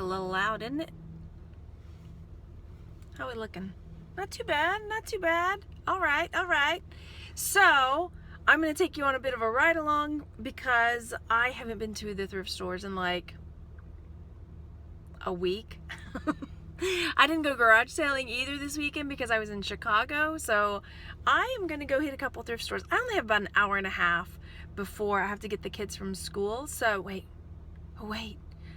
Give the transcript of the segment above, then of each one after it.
a little loud, isn't it? How are we looking? Not too bad, not too bad. All right, all right. So I'm going to take you on a bit of a ride along because I haven't been to the thrift stores in like a week. I didn't go garage sailing either this weekend because I was in Chicago. So I am going to go hit a couple thrift stores. I only have about an hour and a half before I have to get the kids from school. So wait,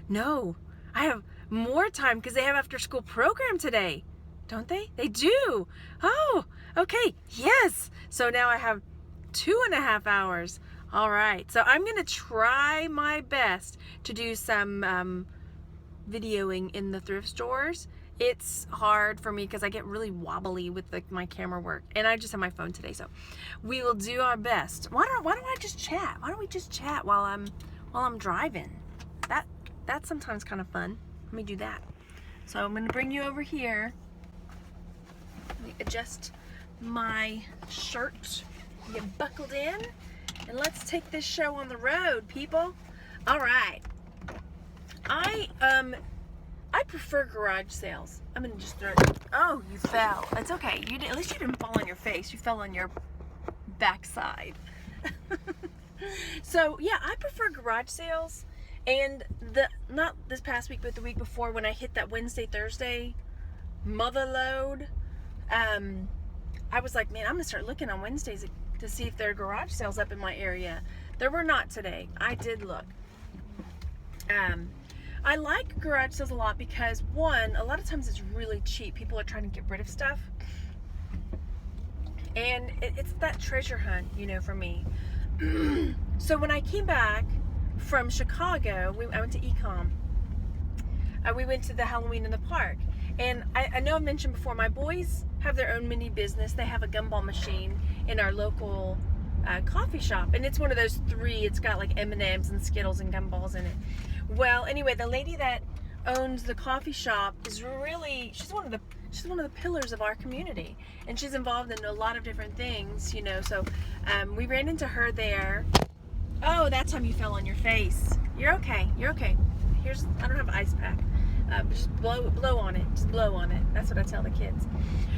no, I have more time because they have after school program today. Don't they? They do. Oh, okay. Yes. So now I have 2.5 hours. All right. So I'm going to try my best to do some videoing in the thrift stores. It's hard for me because I get really wobbly with my camera work, and I just have my phone today. So we will do our best. Why don't I just chat? Why don't we just chat while I'm driving? That's sometimes kind of fun. Let me do that. So I'm going to bring you over here. Let me adjust my shirt, get buckled in, and let's take this show on the road, people. All right. I prefer garage sales. I'm gonna just throw it. Oh, you fell. It's okay. At least you didn't fall on your face. You fell on your backside. So yeah, I prefer garage sales. And not this past week, but the week before, when I hit that Wednesday, Thursday mother load, I was like, man, I'm gonna start looking on Wednesdays to see if there are garage sales up in my area. There were not today. I did look. I like garage sales a lot because, one, a lot of times it's really cheap. People are trying to get rid of stuff. And it's that treasure hunt, for me. So when I came back from Chicago, I went to Ecom. We went to the Halloween in the park. And I know I mentioned before, my boys have their own mini business. They have a gumball machine in our local coffee shop. And it's one of those 3. It's got like M&Ms and Skittles and gumballs in it. Well, anyway, the lady that owns the coffee shop is she's one of the pillars of our community, and she's involved in a lot of different things, so we ran into her there. Oh, that time you fell on your face. You're okay. I don't have an ice pack. Just blow on it. Just blow on it. That's what I tell the kids.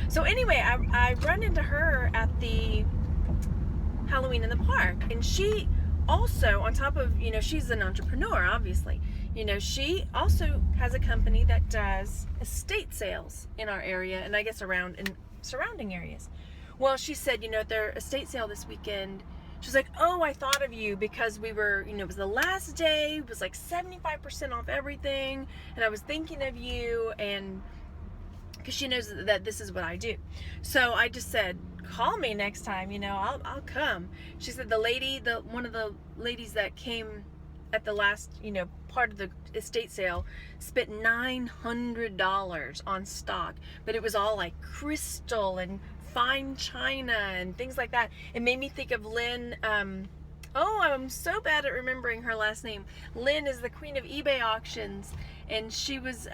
So anyway, I run into her at the Halloween in the park, and she also, on top of, she's an entrepreneur, obviously, she also has a company that does estate sales in our area, and I guess around in surrounding areas. Well, she said, at their estate sale this weekend, she's like, oh, I thought of you because we were, it was the last day, it was like 75% off everything, and I was thinking of you, and because she knows that this is what I do. So I just said, call me next time, I'll come. She said one of the ladies that came at the last, part of the estate sale spent $900 on stock, but it was all like crystal and fine china and things like that. It made me think of Lynn. Oh, I'm so bad at remembering her last name. Lynn is the queen of eBay auctions, and she was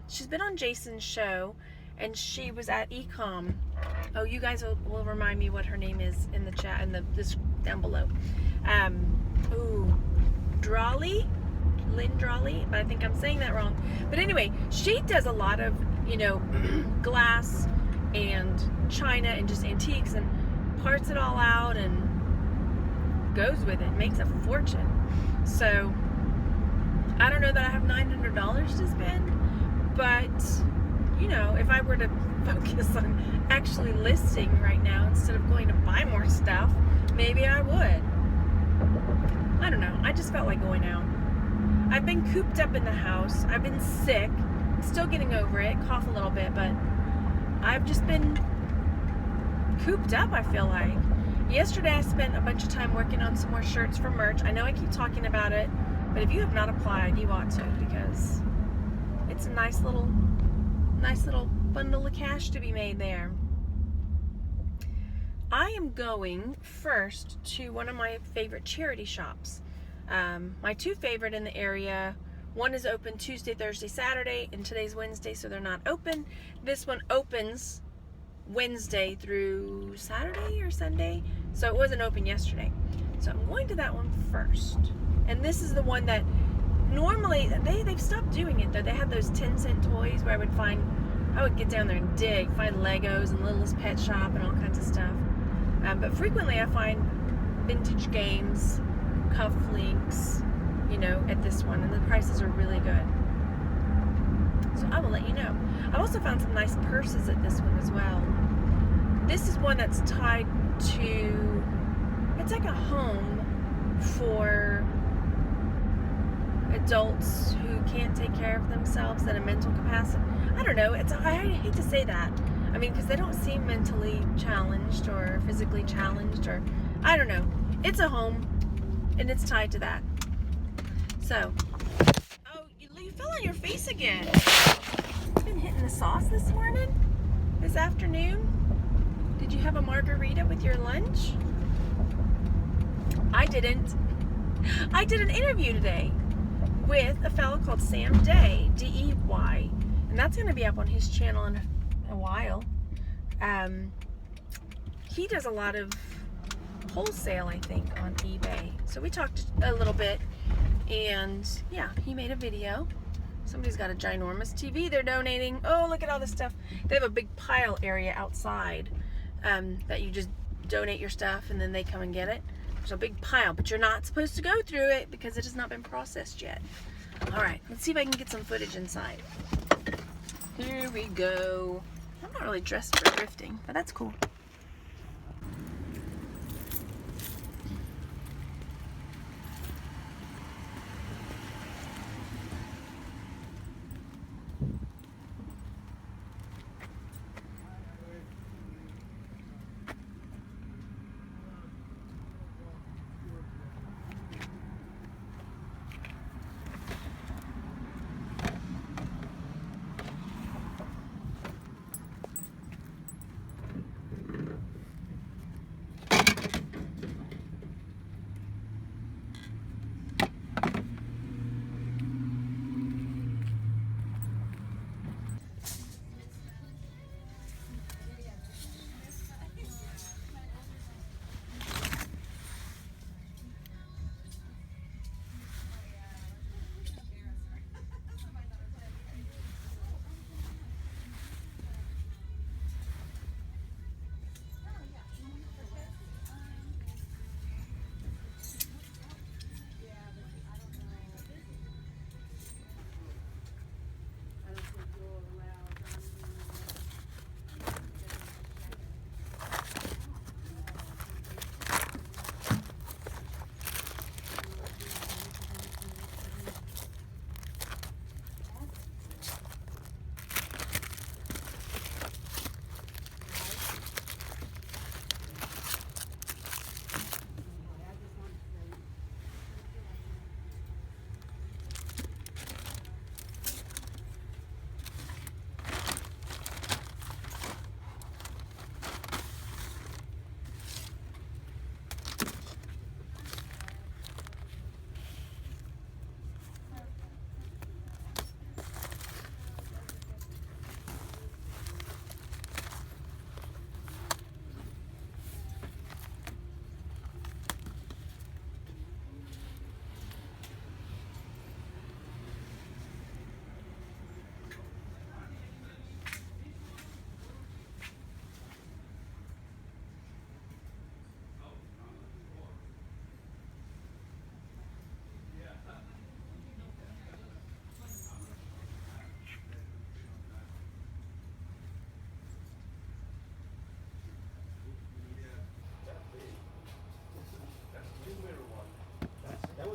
she's been on Jason's show, and she was at Ecom. Oh, you guys will remind me what her name is in the chat and this down below. Drawley, Lynn Drawley, but I think I'm saying that wrong. But anyway, she does a lot of glass and china and just antiques, and parts it all out and goes with it, makes a fortune. So I don't know that I have $900 to spend, but if I were to focus on actually listing right now instead of going to buy more stuff, maybe I would. I don't know. I just felt like going out. I've been cooped up in the house. I've been sick. Still getting over it. Cough a little bit, but I've just been cooped up, I feel like. Yesterday I spent a bunch of time working on some more shirts for merch. I know I keep talking about it, but if you have not applied, you ought to, because it's a nice little bundle of cash to be made there. I am going first to one of my favorite charity shops. My 2 favorite in the area, one is open Tuesday, Thursday, Saturday, and today's Wednesday, so they're not open. This one opens Wednesday through Saturday or Sunday, so it wasn't open yesterday. So I'm going to that one first. And this is the one that Normally, they've stopped doing it though. They had those 10-cent toys where I would get down there and dig, find Legos and Littlest Pet Shop and all kinds of stuff. But frequently I find vintage games, cufflinks, you know, at this one, and the prices are really good. So I will let you know. I've also found some nice purses at this one as well. This is one that's tied to, it's like a home for adults who can't take care of themselves in a mental capacity. I don't know, I hate to say that. I mean, because they don't seem mentally challenged or physically challenged, or I don't know. It's a home, and it's tied to that. So, oh, you fell on your face again. Been hitting the sauce this morning, this afternoon. Did you have a margarita with your lunch? I didn't. I did an interview today with a fellow called Sam Day, D-E-Y, and that's going to be up on his channel in a while. He does a lot of wholesale, I think, on eBay. So we talked a little bit, and yeah, he made a video. Somebody's got a ginormous TV they're donating. Oh, look at all this stuff. They have a big pile area outside that you just donate your stuff and then they come and get it. There's a big pile, but you're not supposed to go through it because it has not been processed yet. All right, let's see if I can get some footage inside. Here we go. I'm not really dressed for thrifting, but that's cool.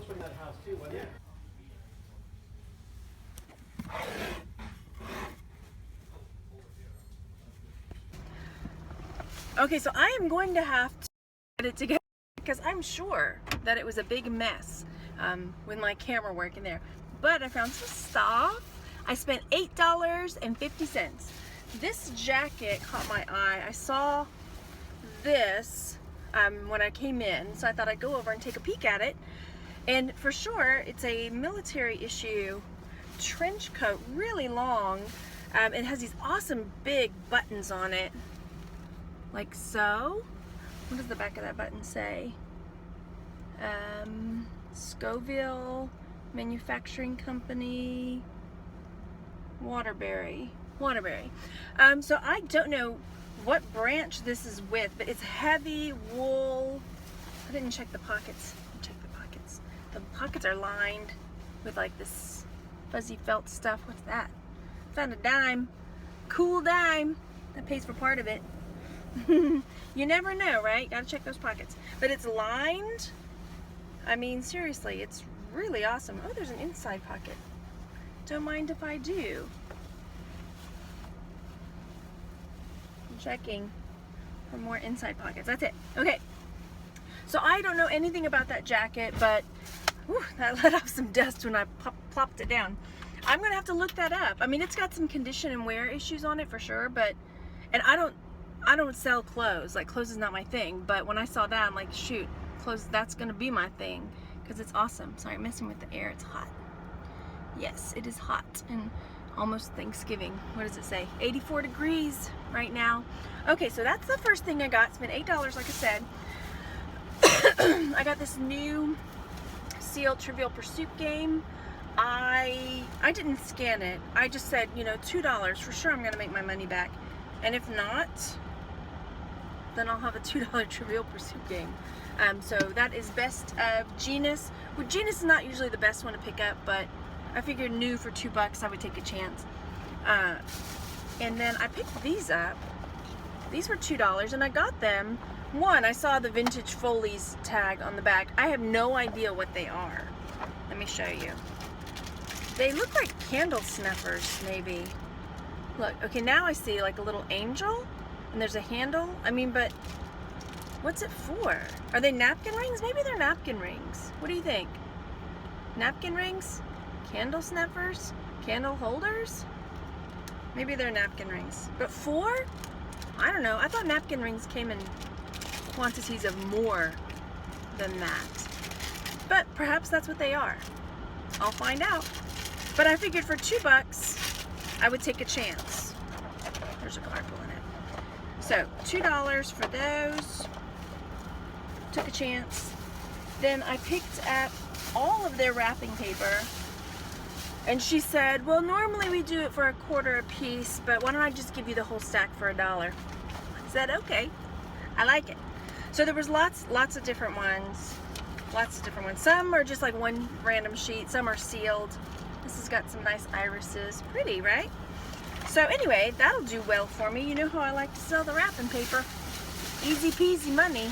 From that house too, wasn't it? Okay, so I am going to have to get it together because I'm sure that it was a big mess with my camera work in there. But I found some stuff. I spent $8.50. This jacket caught my eye. I saw this when I came in, so I thought I'd go over and take a peek at it. And for sure, it's a military issue trench coat, really long. It has these awesome big buttons on it, like so. What does the back of that button say? Scoville Manufacturing company. Waterbury. So I don't know what branch this is with, but it's heavy wool. I didn't check the pockets. Check the pockets. The pockets are lined with like this fuzzy felt stuff. What's that? Found a dime. Cool dime. That pays for part of it. You never know, right? Gotta check those pockets. But it's lined. I mean, seriously, it's really awesome. Oh, there's an inside pocket. Don't mind if I do. I'm checking for more inside pockets. That's it. Okay. So I don't know anything about that jacket, but whew, that let off some dust when I plopped it down. I'm gonna have to look that up. I mean, it's got some condition and wear issues on it for sure, but, and I don't sell clothes. Like, clothes is not my thing, but when I saw that, I'm like, shoot, clothes, that's gonna be my thing, because it's awesome. Sorry, I'm messing with the air. It's hot. Yes, it is hot, and almost Thanksgiving. What does it say? 84 degrees right now. Okay, so that's the first thing I got. Spent $8, like I said. I got this new sealed Trivial Pursuit game. I didn't scan it. I just said, you know, $2 for sure. I'm gonna make my money back, and if not, then I'll have a $2 Trivial Pursuit game. So that is Best of Genus. Well, Genus is not usually the best one to pick up, but I figured new for $2 I would take a chance. And then I picked these up. These were $2, and I got them. One, I saw the Vintage Foley's tag on the back. I have no idea what they are. Let me show you. They look like candle snuffers, maybe. Look, okay, now I see like a little angel, and there's a handle. I mean, but what's it for? Are they napkin rings? Maybe they're napkin rings. What do you think? Napkin rings? Candle snuffers? Candle holders? Maybe they're napkin rings. But $4? I don't know. I thought napkin rings came in quantities of more than that. But perhaps that's what they are. I'll find out. But I figured for $2, I would take a chance. There's a card in it. So $2 for those. Took a chance. Then I picked up all of their wrapping paper. And she said, well, normally we do it for $1 a piece, but why don't I just give you the whole stack for $1? I said, okay, I like it. So there was lots of different ones. Some are just like one random sheet. Some are sealed. This has got some nice irises. Pretty, right? So anyway, that'll do well for me. You know how I like to sell the wrapping paper. Easy peasy money.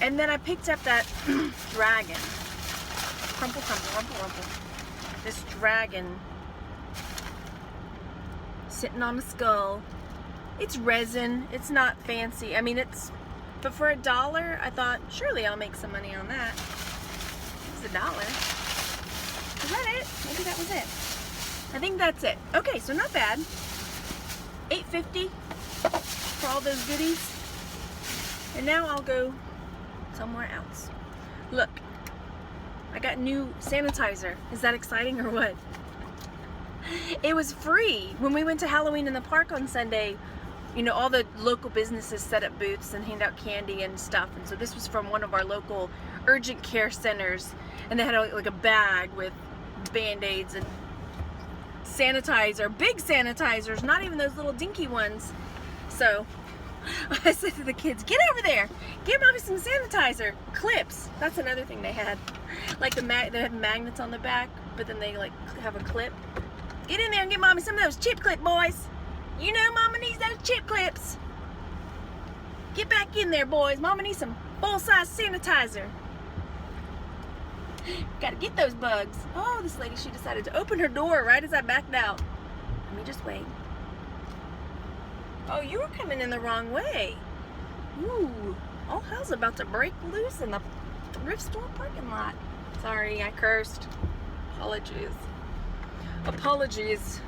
And then I picked up that dragon. Crumple, crumple, rumple, rumple. This dragon sitting on a skull. It's resin. It's not fancy. I mean, but for $1, I thought, surely I'll make some money on that. It's $1. Is that it? Maybe that was it. I think that's it. Okay, so not bad. $8.50 for all those goodies. And now I'll go somewhere else. Look, I got new sanitizer. Is that exciting or what? It was free. When we went to Halloween in the park on Sunday, you know, all the local businesses set up booths and hand out candy and stuff. And so this was from one of our local urgent care centers. And they had like a bag with Band-Aids and sanitizer, big sanitizers, not even those little dinky ones. So I said to the kids, get over there, get mommy some sanitizer. Clips, that's another thing they had. Like they had magnets on the back, but then they like have a clip. Get in there and get mommy some of those chip clip, boys. You know mama needs those chip clips. Get back in there, boys. Mama needs some full-size sanitizer. Gotta get those bugs. Oh, this lady, she decided to open her door right as I backed out. Let me just wait. Oh, you were coming in the wrong way. Ooh, all hell's about to break loose in the thrift store parking lot. Sorry, I cursed. Apologies. Apologies.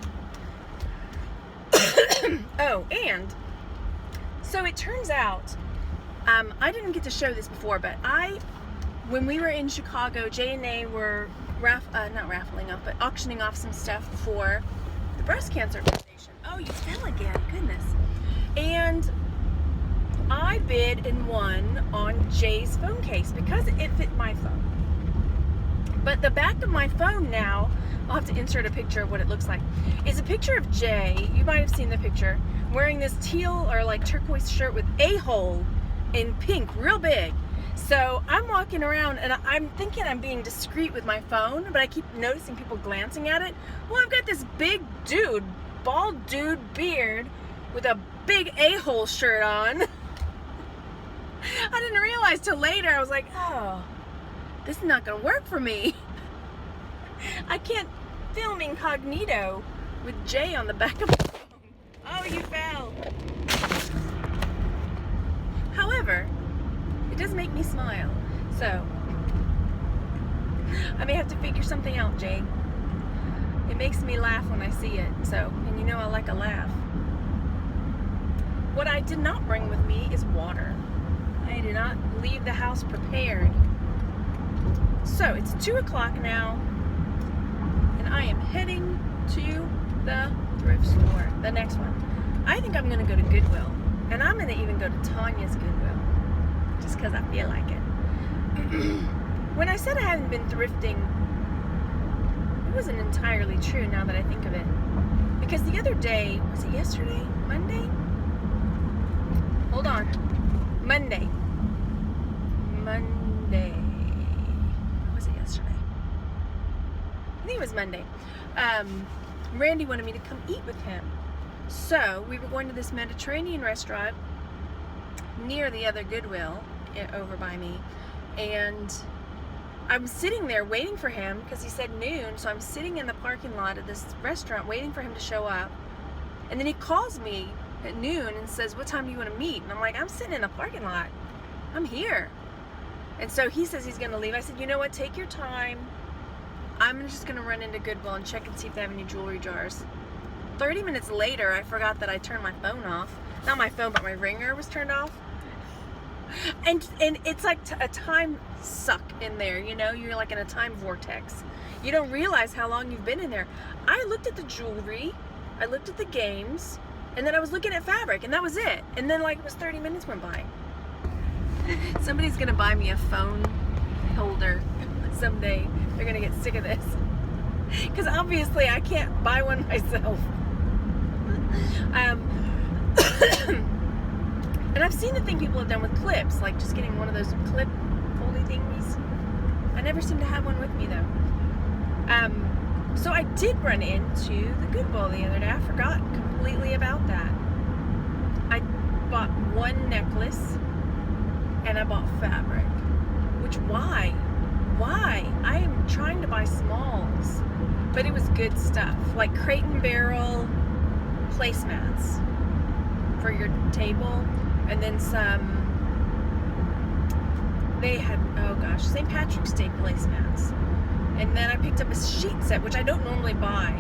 Oh, and so it turns out, I didn't get to show this before, but when we were in Chicago, Jay and A were not raffling off, but auctioning off some stuff for the breast cancer foundation. Oh, you fell again, goodness. And I bid and won on Jay's phone case because it fit my phone. But the back of my phone now, I'll have to insert a picture of what it looks like, is a picture of Jay. You might have seen the picture, wearing this teal or like turquoise shirt with a hole in pink, real big. So I'm walking around and I'm thinking I'm being discreet with my phone, but I keep noticing people glancing at it. Well, I've got this big dude, bald dude, beard, with a big a-hole shirt on. I didn't realize till later. I was like, oh, this is not gonna work for me. I can't film incognito with Jay on the back of my phone. Oh, you fell. However, it does make me smile. So, I may have to figure something out, Jay. It makes me laugh when I see it. So, and you know I like a laugh. What I did not bring with me is water. I did not leave the house prepared. So, it's 2 o'clock now, and I am heading to the thrift store, the next one. I think I'm going to go to Goodwill, and I'm going to even go to Tanya's Goodwill, just because I feel like it. When I said I hadn't been thrifting, it wasn't entirely true now that I think of it. Because the other day, was it yesterday? Monday? Hold on. Monday. Or was it yesterday? I think it was Monday. Randy wanted me to come eat with him. So we were going to this Mediterranean restaurant near the other Goodwill over by me, and I'm sitting there waiting for him because he said noon. So I'm sitting in the parking lot of this restaurant waiting for him to show up, and then he calls me at noon and says, what time do you want to meet? And I'm like, I'm sitting in the parking lot, I'm here. And so he says he's gonna leave. I said, you know what, take your time. I'm just gonna run into Goodwill and check and see if they have any jewelry jars. 30 minutes later, I forgot that I turned my phone off. Not my phone, but my ringer was turned off. And it's like a time suck in there, you know? You're like in a time vortex. You don't realize how long you've been in there. I looked at the jewelry, I looked at the games, and then I was looking at fabric, and that was it. And then like it was 30 minutes went by. Somebody's gonna buy me a phone holder someday. They're gonna get sick of this. Because obviously I can't buy one myself. And I've seen the thing people have done with clips, like just getting one of those clip foldy thingies. I never seem to have one with me though. So I did run into the Goodwill the other day. I forgot completely about that. I bought one necklace and I bought fabric. Which, why? I am trying to buy smalls, but it was good stuff, like Crate and Barrel placemats for your table, and then some, they had, oh gosh, St. Patrick's Day placemats. And then I picked up a sheet set, which I don't normally buy,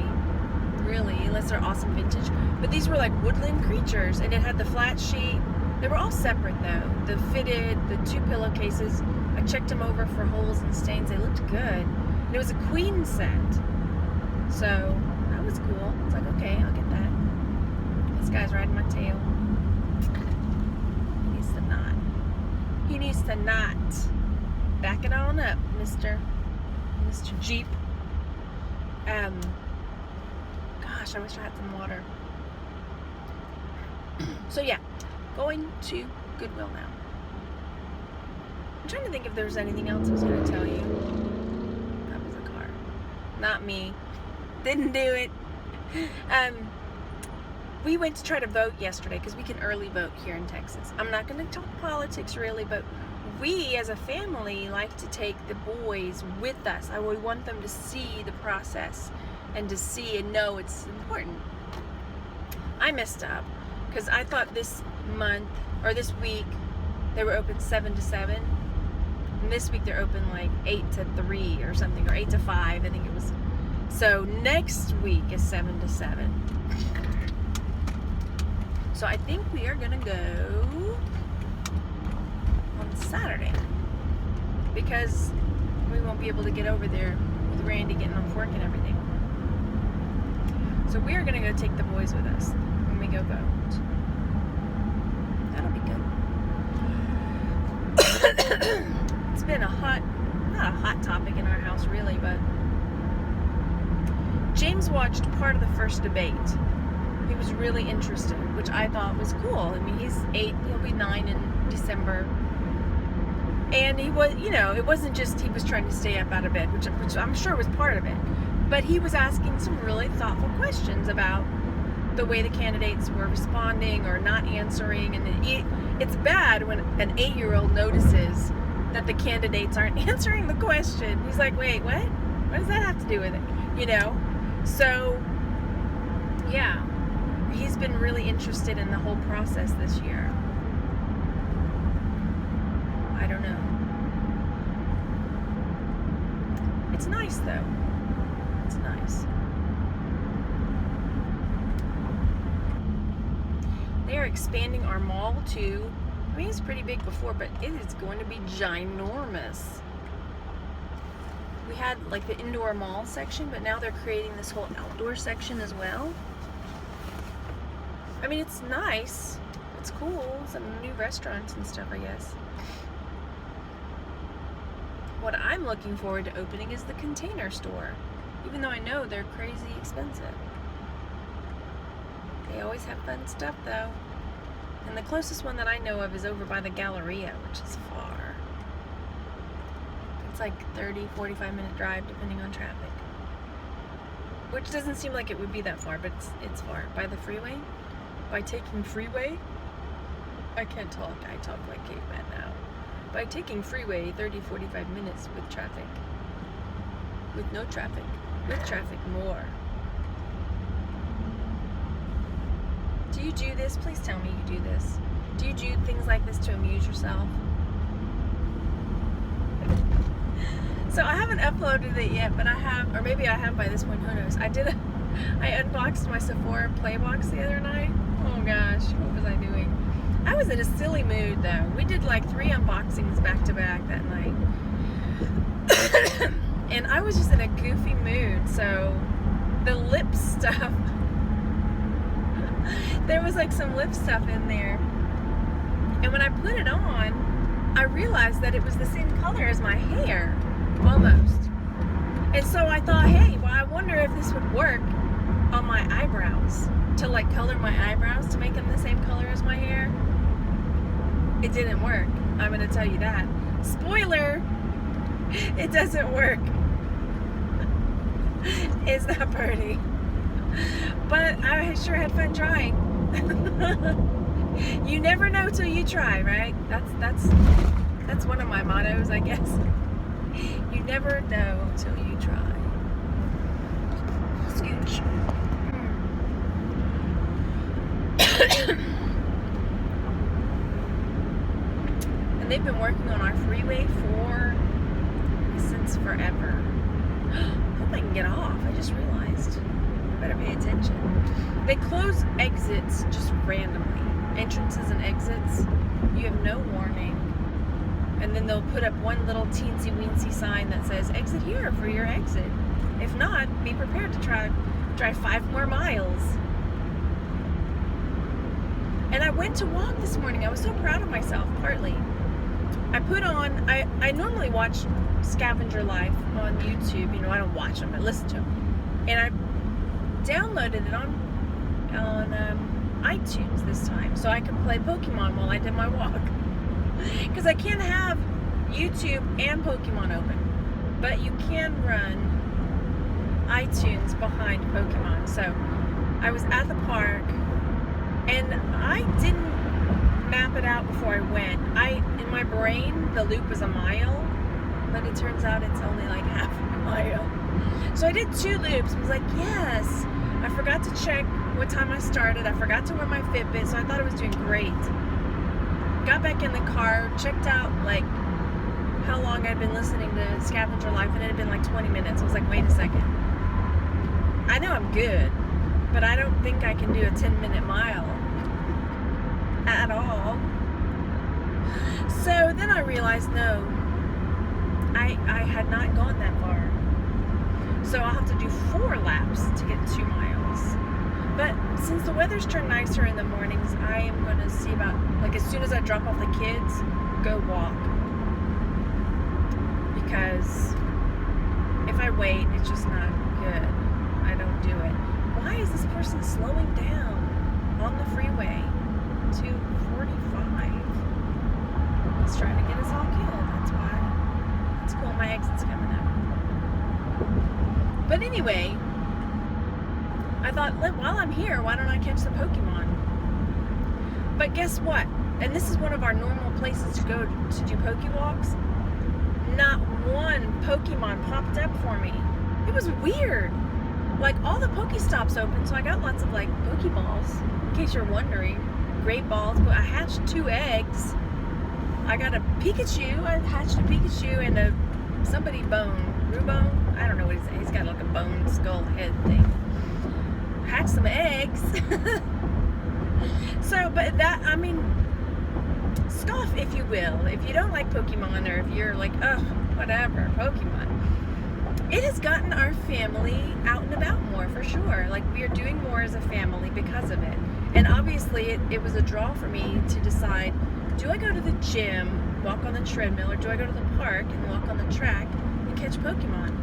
really, unless they're awesome vintage, but these were like woodland creatures, and it had the flat sheet. They were all separate though. The fitted, the 2 pillowcases, I checked them over for holes and stains. They looked good. And it was a queen set. So that was cool. It's like, okay, I'll get that. This guy's riding my tail. He needs to not. He needs to not. Back it on up, Mr. Jeep. Gosh, I wish I had some water. So yeah, going to Goodwill now. I'm trying to think if there's anything else I was going to tell you. That was a car. Not me. Didn't do it. We went to try to vote yesterday because we can early vote here in Texas. I'm not going to talk politics really, but we as a family like to take the boys with us. We want them to see the process and to see and know it's important. I messed up because I thought this month or this week they were open 7 to 7. And this week they're open like 8 to 3 or something, or 8 to 5, I think it was. So next week is 7 to 7. So I think we are gonna go on Saturday because we won't be able to get over there with Randy getting off work and everything. So we are gonna go take the boys with us when we go vote. That'll be good. It's been a hot, not a hot topic in our house really, but James watched part of the first debate. He was really interested, which I thought was cool. I mean, he's 8, he'll be 9 in December. And he was, it wasn't just he was trying to stay up out of bed, which I'm sure was part of it. But he was asking some really thoughtful questions about the way the candidates were responding or not answering. And it's bad when an 8-year-old notices that the candidates aren't answering the question. He's like, wait, what? What does that have to do with it? So, yeah, he's been really interested in the whole process this year. I don't know. It's nice, though. It's nice. They are expanding our mall, too. I mean, it's pretty big before, but it is going to be ginormous. We had like the indoor mall section, but now they're creating this whole outdoor section as well. I mean, it's nice. It's cool. Some new restaurants and stuff, I guess. What I'm looking forward to opening is the Container Store, even though I know they're crazy expensive. They always have fun stuff, though. And the closest one that I know of is over by the Galleria, which is far. It's like 30, 45-minute drive, depending on traffic. Which doesn't seem like it would be that far, but it's far. By the freeway? By taking freeway? I can't talk. I talk like caveman now. By taking freeway, 30, 45 minutes with traffic. With no traffic. With traffic, more. Do you do this? Please tell me you do this. Do you do things like this to amuse yourself? So I haven't uploaded it yet, but I have, or maybe I have by this point, who knows. I unboxed my Sephora Playbox the other night. Oh gosh, what was I doing? I was in a silly mood though. We did like 3 unboxings back to back that night. And I was just in a goofy mood, so the lip stuff, there was like some lip stuff in there. And when I put it on, I realized that it was the same color as my hair. Almost. And so I thought, hey, well, I wonder if this would work on my eyebrows, to like color my eyebrows to make them the same color as my hair. It didn't work. I'm going to tell you that. Spoiler, it doesn't work. It's not pretty. But I sure had fun trying. You never know till you try, right? That's one of my mottos, I guess. You never know till you try. Scooch. And they've been working on our freeway since forever. I hope I can get off. I just realized. I better pay attention. They close exits just randomly. Entrances and exits. You have no warning. And then they'll put up one little teensy weensy sign that says, exit here for your exit. If not, be prepared to drive 5 more miles. And I went to walk this morning. I was so proud of myself, partly. I put on, I normally watch Scavenger Life on YouTube. I don't watch them, I listen to them. And I downloaded it on iTunes this time, so I could play Pokemon while I did my walk. Because I can't have YouTube and Pokemon open, but you can run iTunes behind Pokemon. So I was at the park, and I didn't map it out before I went. In my brain, the loop was a mile, but it turns out it's only like half a mile. So I did 2 loops. I was like, yes. I forgot to check what time I started. I forgot to wear my Fitbit, so I thought I was doing great. Got back in the car, checked out like how long I'd been listening to Scavenger Life, and it had been like 20 minutes. I was like, wait a second. I know I'm good, but I don't think I can do a 10-minute mile at all. So then I realized, no, I had not gone that far. So I'll have to do 4 laps to get 2 miles. But since the weather's turned nicer in the mornings, I am going to see about, like as soon as I drop off the kids, go walk. because if I wait, it's just not good. I don't do it. Why is this person slowing down on the freeway to 45? He's trying to get us all killed. That's why. It's cool. My exit's coming up. But anyway, I thought, while I'm here, why don't I catch some Pokemon? But guess what? And this is one of our normal places to go to do Pokewalks. Not one Pokemon popped up for me. It was weird. Like, all the Pokestops open, so I got lots of, like, Pokeballs, in case you're wondering. Great balls, but I hatched 2 eggs. I got a Pikachu. I hatched a Pikachu and a somebody bone. Rubone? I don't know what he's got, like, a bone skull head thing. Hatched some eggs. So, but that, I mean, scoff if you will. If you don't like Pokemon, or if you're like, ugh, whatever, Pokemon. It has gotten our family out and about more, for sure. Like, we are doing more as a family because of it. And obviously, it was a draw for me to decide, do I go to the gym, walk on the treadmill, or do I go to the park and walk on the track and catch Pokemon?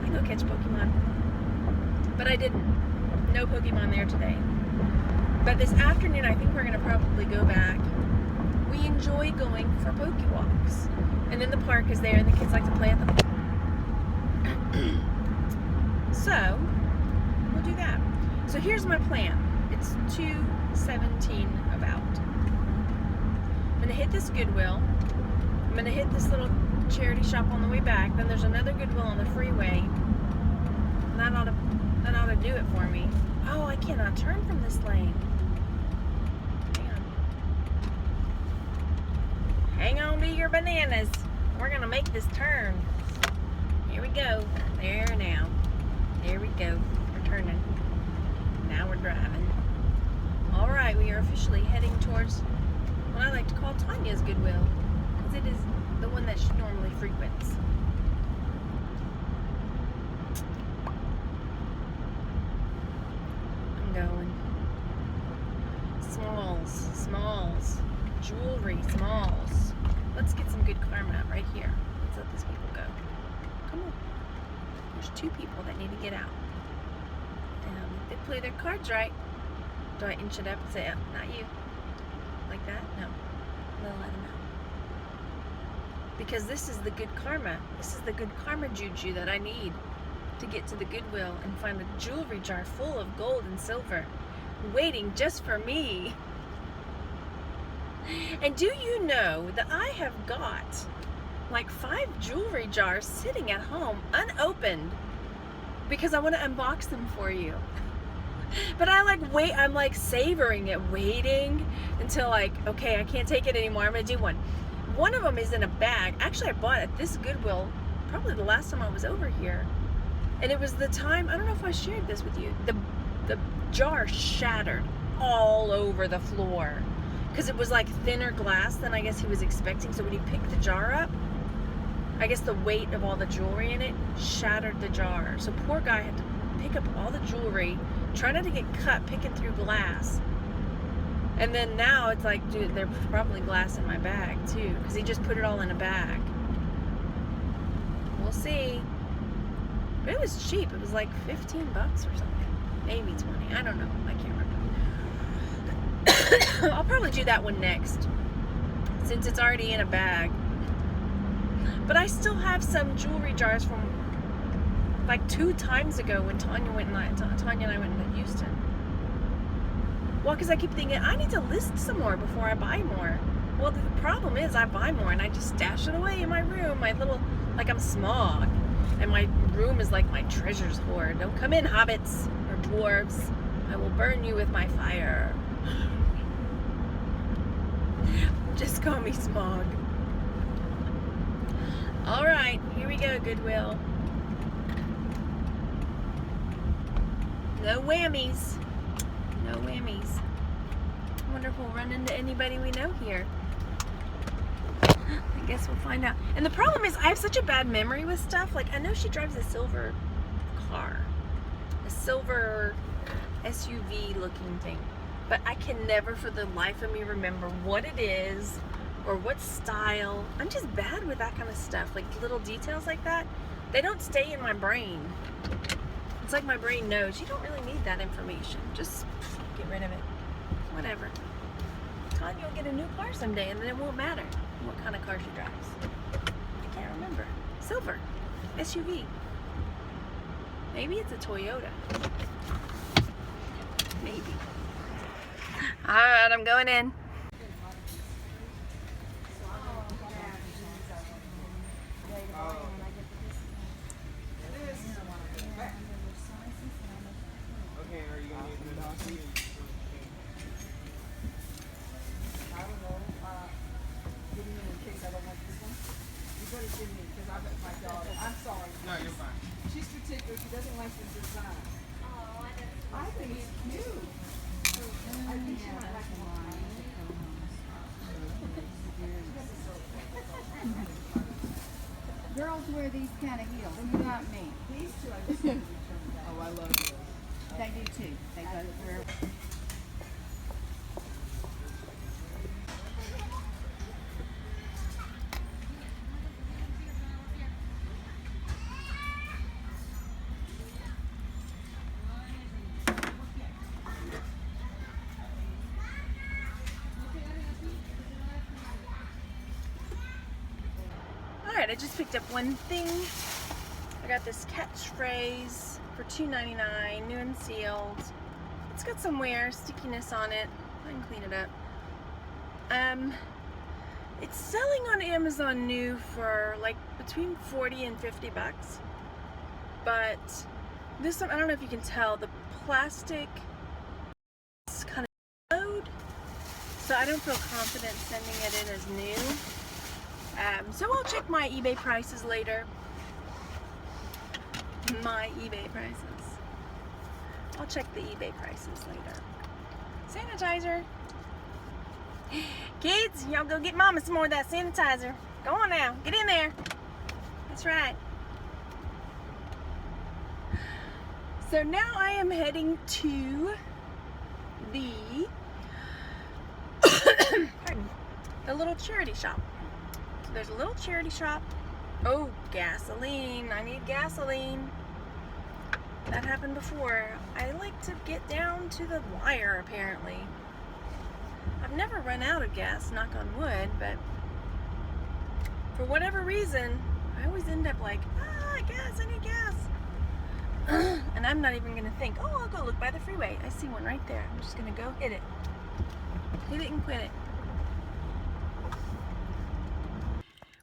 I go catch Pokemon. But I didn't. No Pokemon there today. But this afternoon, I think we're going to probably go back. We enjoy going for Pokewalks. And then the park is there, and the kids like to play at the park. So, we'll do that. So here's my plan. It's 2:17 about. I'm going to hit this Goodwill. I'm going to hit this little charity shop on the way back. Then there's another Goodwill on the freeway. And that ought to do it for me. Oh, I cannot turn from this lane. Hang on to your bananas. We're going to make this turn. Here we go. There now. There we go. We're turning. Now we're driving. All right, we are officially heading towards what I like to call Tanya's Goodwill, because it is the one that she normally frequents. I'm going. Smalls. Jewelry, smalls. Let's get some good karma right here. Let's let these people go. Come on. There's 2 people that need to get out. And if they play their cards right, do I inch it up and say, oh, not you? Like that? No. They'll let them out. Because this is the good karma. This is the good karma juju that I need to get to the Goodwill and find a jewelry jar full of gold and silver waiting just for me. And do you know that I have got like 5 jewelry jars sitting at home unopened because I want to unbox them for you. But I'm like savoring it, waiting until like, okay, I can't take it anymore. I'm going to do one. One of them is in a bag. Actually, I bought it at this Goodwill probably the last time I was over here. And it was the time, I don't know if I shared this with you, the jar shattered all over the floor. Because it was like thinner glass than I guess he was expecting. So when he picked the jar up, I guess the weight of all the jewelry in it shattered the jar. So poor guy had to pick up all the jewelry, try not to get cut picking through glass. And then now it's like, dude, there's probably glass in my bag too, because he just put it all in a bag. We'll see. But it was cheap. It was like $15 or something. Maybe 20. I don't know. I can't remember. I'll probably do that one next, since it's already in a bag. But I still have some jewelry jars from like 2 times ago when Tanya and I went to Houston. Well, because I keep thinking I need to list some more before I buy more. Well, the problem is I buy more and I just stash it away in my room. My little, like I'm smog, and my room is like my treasures hoard. Don't come in, hobbits or dwarves. I will burn you with my fire. Just call me smog. All right, here we go, Goodwill. No whammies. No whammies. I wonder if we'll run into anybody we know here. I guess we'll find out. And the problem is I have such a bad memory with stuff. Like, I know she drives a silver car. A silver SUV looking thing. But I can never for the life of me remember what it is or what style. I'm just bad with that kind of stuff. Like little details like that, they don't stay in my brain. It's like my brain knows, you don't really need that information. Just get rid of it. Whatever. Tanya will get a new car someday and then it won't matter what kind of car she drives. I can't remember. Silver. SUV. Maybe it's a Toyota. Maybe. Alright, I'm going in. Okay, are you gonna need the donkey? I don't know. Give me in case I don't want this one. You better give me because I bet my daughter. I'm sorry. No, you're fine. She's particular. She doesn't like this design. I think it's cute. I think she might like mine. Girls wear these kind of heels, not me. These two I just want to return back. Oh, I love those. They do too. They go through. Alright, I just picked up one thing. I got this catchphrase for $2.99, new and sealed. It's got some wear, stickiness on it. I can clean it up. It's selling on Amazon new for like between 40 and 50 bucks. But this one, I don't know if you can tell, the plastic is kind of loud. So I don't feel confident sending it in as new. So I'll check my eBay prices later. My eBay prices. I'll check the eBay prices later. Sanitizer. Kids, y'all go get Mama some more of that sanitizer. Go on now, get in there. That's right. So now I am heading to the the little charity shop. So there's a little charity shop. Oh, gasoline. I need gasoline. That happened before. I like to get down to the wire, apparently. I've never run out of gas, knock on wood, but for whatever reason, I always end up like, gas, I need gas. And I'm not even gonna think, oh, I'll go look by the freeway. I see one right there. I'm just gonna go hit it. Hit it and quit it.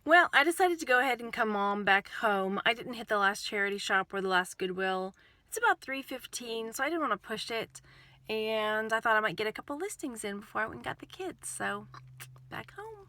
Well, I decided to go ahead and come on back home. I didn't hit the last charity shop or the last Goodwill. It's about 3:15, so I didn't want to push it. And I thought I might get a couple listings in before I went and got the kids. So, back home.